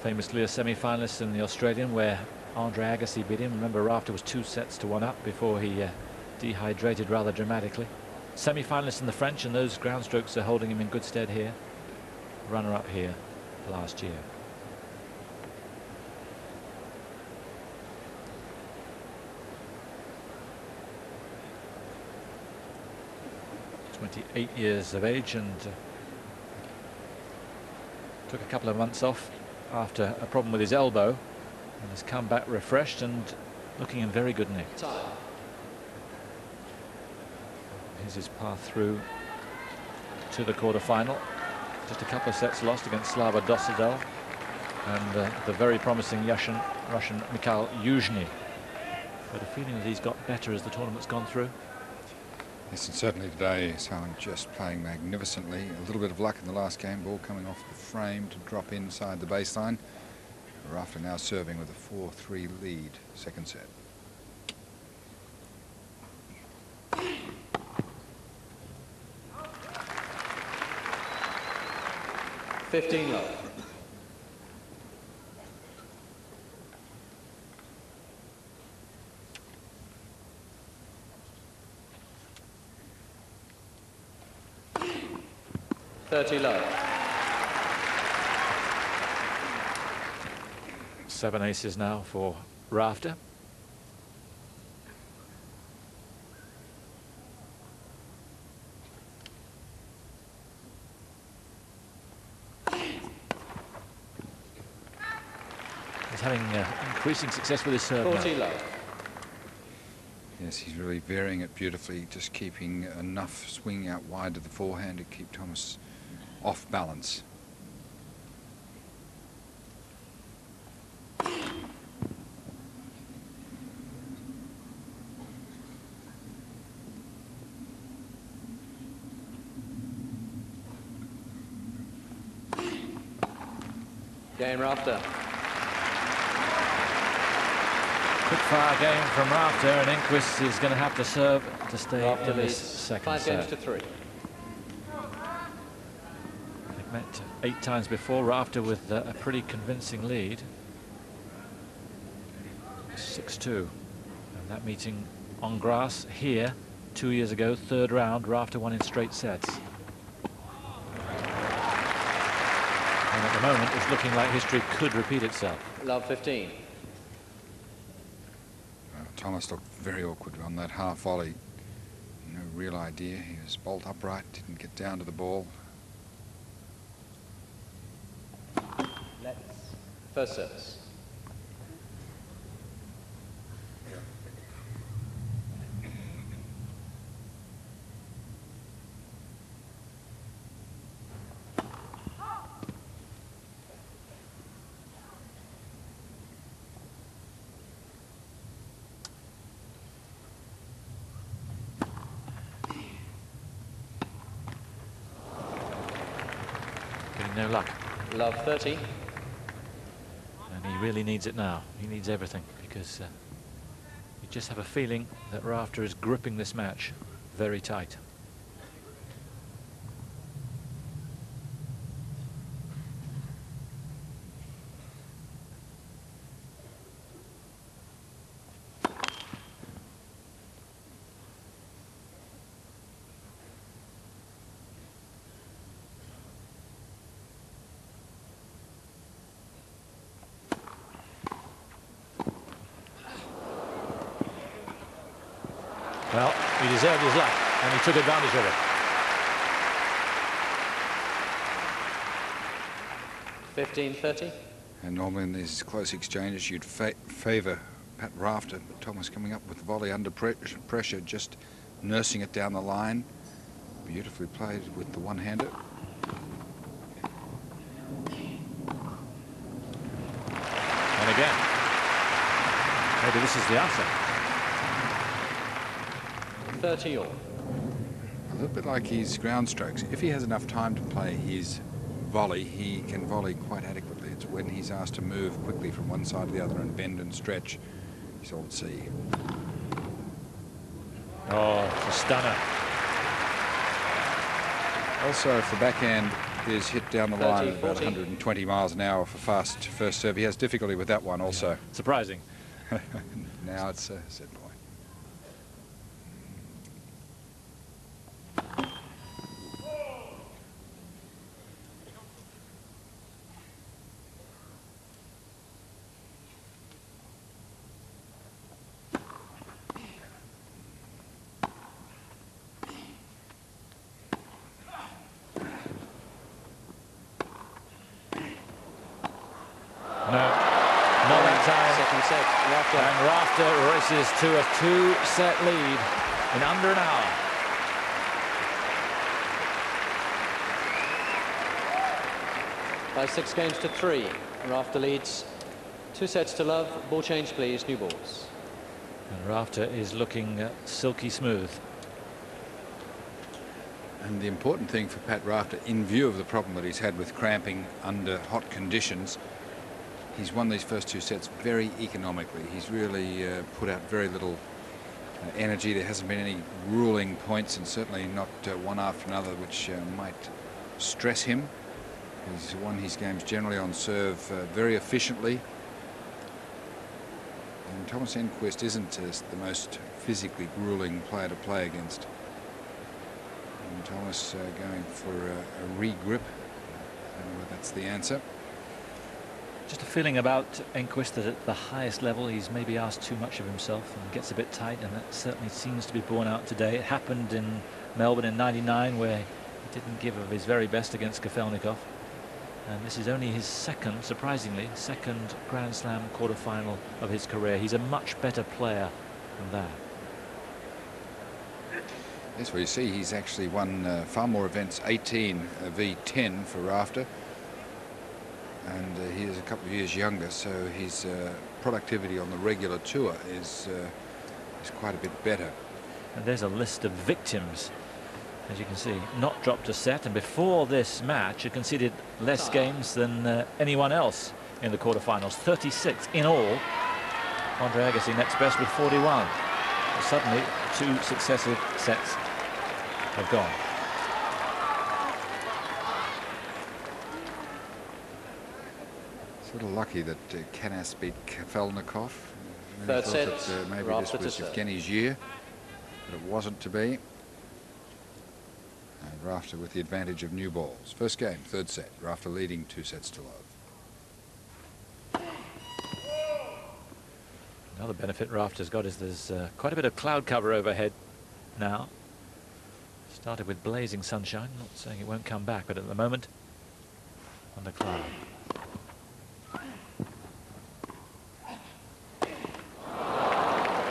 Famously a semi-finalist in the Australian where Andre Agassi beat him. Remember, Rafter was 2-1 up before he dehydrated rather dramatically. Semi-finalist in the French, and those ground strokes are holding him in good stead here. Runner-up here last year. 28 years of age, and took a couple of months off after a problem with his elbow, and has come back refreshed and looking in very good nick. Here's his path through to the quarter-final. Just a couple of sets lost against Slava Dossadel and the very promising Russian Mikhail Yuzhny. But a feeling that he's got better as the tournament's gone through. Yes, and certainly today, Someone just playing magnificently. A little bit of luck in the last game, ball coming off the frame to drop inside the baseline. Rafter now serving with a 4-3 lead, second set. $15 love. $30 love. 7 aces now for Rafter. He's having increasing success with his serve 40 now. love. Yes, he's really varying it beautifully, just keeping enough swing out wide to the forehand to keep Thomas off balance. Game Rafter. Quick fire game from Rafter, and Enqvist is going to have to serve to stay Rafter in this leads second 5 set. games to 3. They've met 8 times before. Rafter with a pretty convincing lead. 6-2. And that meeting on grass here 2 years ago, third round, Rafter won in straight sets. And at the moment, it's looking like history could repeat itself. Love 15. Thomas looked very awkward on that half volley. No real idea. He was bolt upright, didn't get down to the ball. Let's. First service. No luck. Love 30. And he really needs it now. He needs everything, because you just have a feeling that Rafter is gripping this match very tight. Well, he deserved his luck, and he took advantage of it. 15-30. And normally in these close exchanges, you'd favour Pat Rafter. But Thomas coming up with the volley under pressure, just nursing it down the line. Beautifully played with the one-hander. And again, maybe this is the answer. 30 all. A little bit like his ground strokes. If he has enough time to play his volley, he can volley quite adequately. It's when he's asked to move quickly from one side to the other and bend and stretch, he's all at sea. Oh, it's a stunner. Also, for backhand, is hit down the line at about 40. 120 miles an hour for fast first serve. He has difficulty with that one also. Surprising. Now it's a set point. Second set, Rafter. And Rafter races to a 2-set lead in under an hour. By 6 games to 3, Rafter leads 2 sets to love. Ball change, please. New balls. And Rafter is looking silky smooth. And the important thing for Pat Rafter, in view of the problem that he's had with cramping under hot conditions, he's won these first 2 sets very economically. He's really put out very little energy. There hasn't been any ruling points, and certainly not one after another, which might stress him. He's won his games generally on serve very efficiently. And Thomas Enqvist isn't the most physically grueling player to play against. And Thomas going for a re-grip. I don't know whether that's the answer. Just a feeling about Enqvist that at the highest level he's maybe asked too much of himself and gets a bit tight, and that certainly seems to be borne out today. It happened in Melbourne in '99, where he didn't give of his very best against Kafelnikov, and this is only his second, surprisingly, second Grand Slam quarter-final of his career. He's a much better player than that. Yes, well, you see he's actually won far more events, 18 v 10 for Rafter. And he is a couple of years younger, so his productivity on the regular tour is quite a bit better. And there's a list of victims, as you can see, not dropped a set, and before this match had conceded less games than anyone else in the quarterfinals, 36 in all. Andre Agassi next best with 41. But suddenly 2 successive sets have gone. Sort of lucky that Canas beat Kafelnikov. Third set, that, maybe Rafter this to was serve. Evgeny's year, but it wasn't to be. And Rafter with the advantage of new balls. First game, third set. Rafter leading 2 sets to love. Another benefit Rafter's got is there's quite a bit of cloud cover overhead now. Started with blazing sunshine, not saying it won't come back, but at the moment under cloud.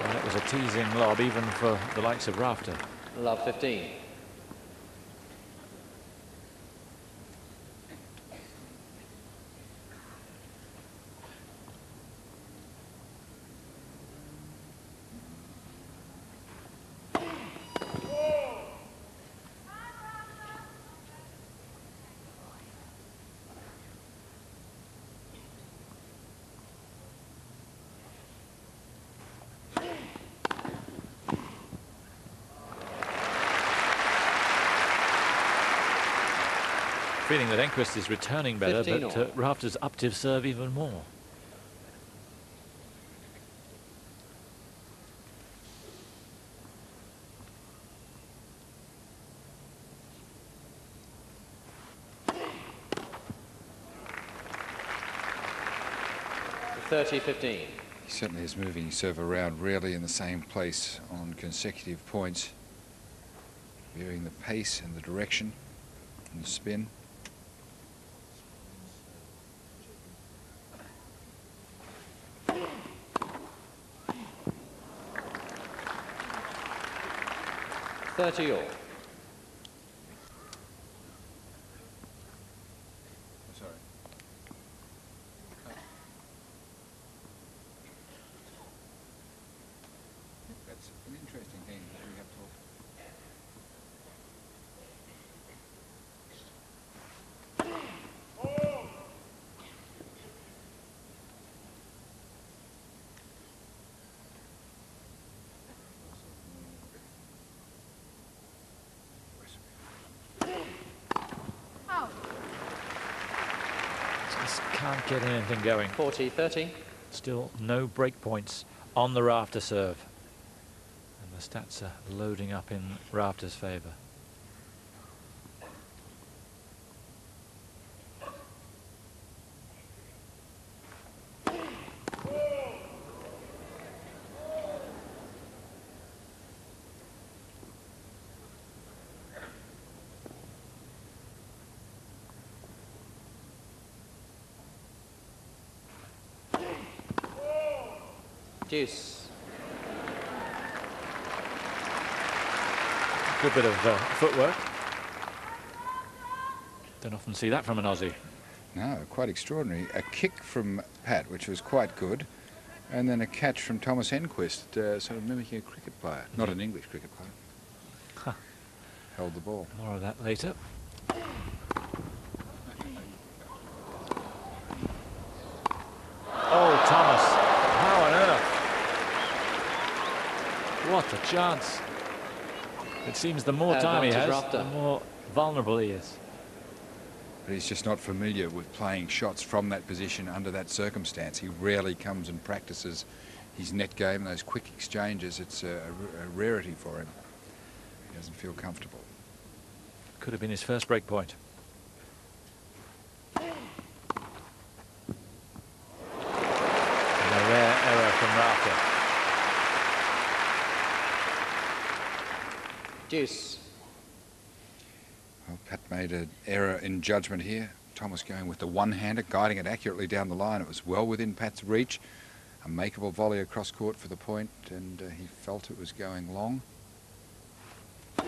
That was a teasing lob even for the likes of Rafter. Love 15. Feeling that Enqvist is returning better, 15 but Rafter's upped his serve even more. $30-15. He certainly is moving his serve around, rarely in the same place on consecutive points. Varying the pace and the direction and the spin. $30 all. Sorry. That's an interesting thing that we have talked. can't get anything going. 40-30. Still no break points on the rafter serve. And the stats are loading up in Rafter's favour. Deuce. Good bit of footwork. Don't often see that from an Aussie. No, quite extraordinary. A kick from Pat, which was quite good, and then a catch from Thomas Enqvist, sort of mimicking a cricket player, not an English cricket player. Huh. Held the ball. More of that later. Oh, Thomas. How on earth? What a chance. It seems the more time he has, Rafter. the more vulnerable he is. But he's just not familiar with playing shots from that position under that circumstance. He rarely comes and practices his net game, those quick exchanges. It's a rarity for him. He doesn't feel comfortable. Could have been his first break point. And a rare error from Rafter. Deuce. Well, Pat made an error in judgment here. Thomas going with the one-hander, guiding it accurately down the line. It was well within Pat's reach. A makeable volley across court for the point, and he felt it was going long. Yep.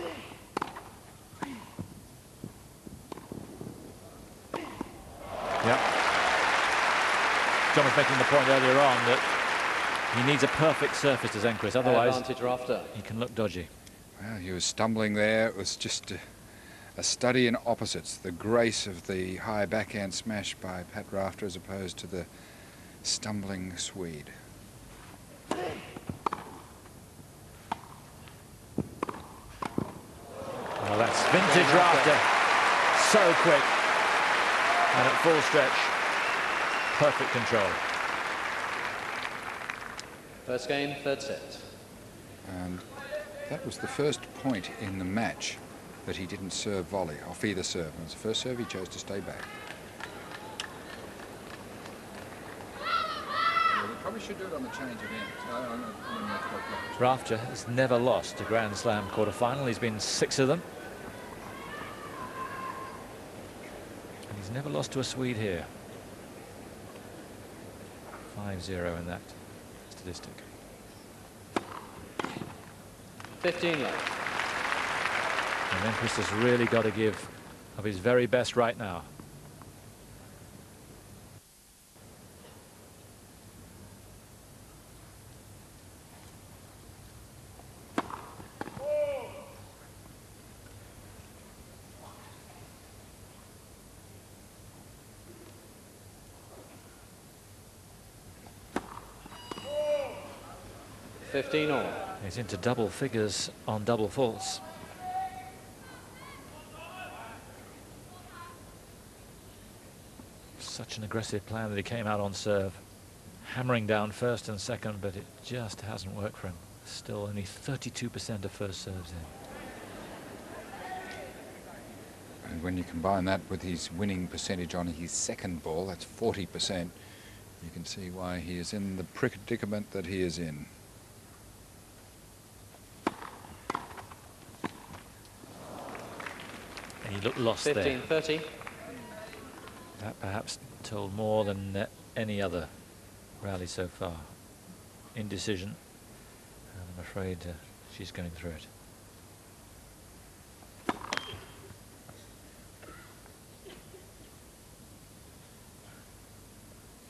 John was making the point earlier on that he needs a perfect surface as Enqvist, otherwise Advantage Rafter. he can look dodgy. Well, he was stumbling there. It was just a study in opposites. The grace of the high backhand smash by Pat Rafter as opposed to the stumbling Swede. Well, that's vintage Rafter. So quick. And at full stretch, perfect control. First game, third set. And that was the first point in the match that he didn't serve volley off either serve. It was the first serve he chose to stay back. Yeah, we probably should do it on the change of ends. Rafter has never lost a Grand Slam quarter-final. He's been 6 of them. And he's never lost to a Swede here. 5-0 in that statistic. 15 left. And Enqvist has really got to give of his very best right now. all. He's into double figures on double faults. Such an aggressive plan that he came out on serve, hammering down first and second, but it just hasn't worked for him. Still only 32% of first serves in. And when you combine that with his winning percentage on his second ball, that's 40%, you can see why he is in the predicament that he is in. And he looked lost 15-30. there. That perhaps told more than any other rally so far. Indecision, and I'm afraid she's going through it.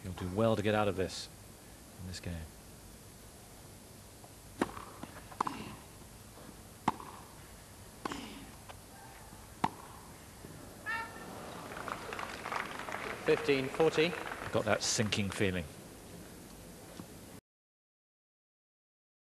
He'll do well to get out of this in this game. $15-40. Got that sinking feeling.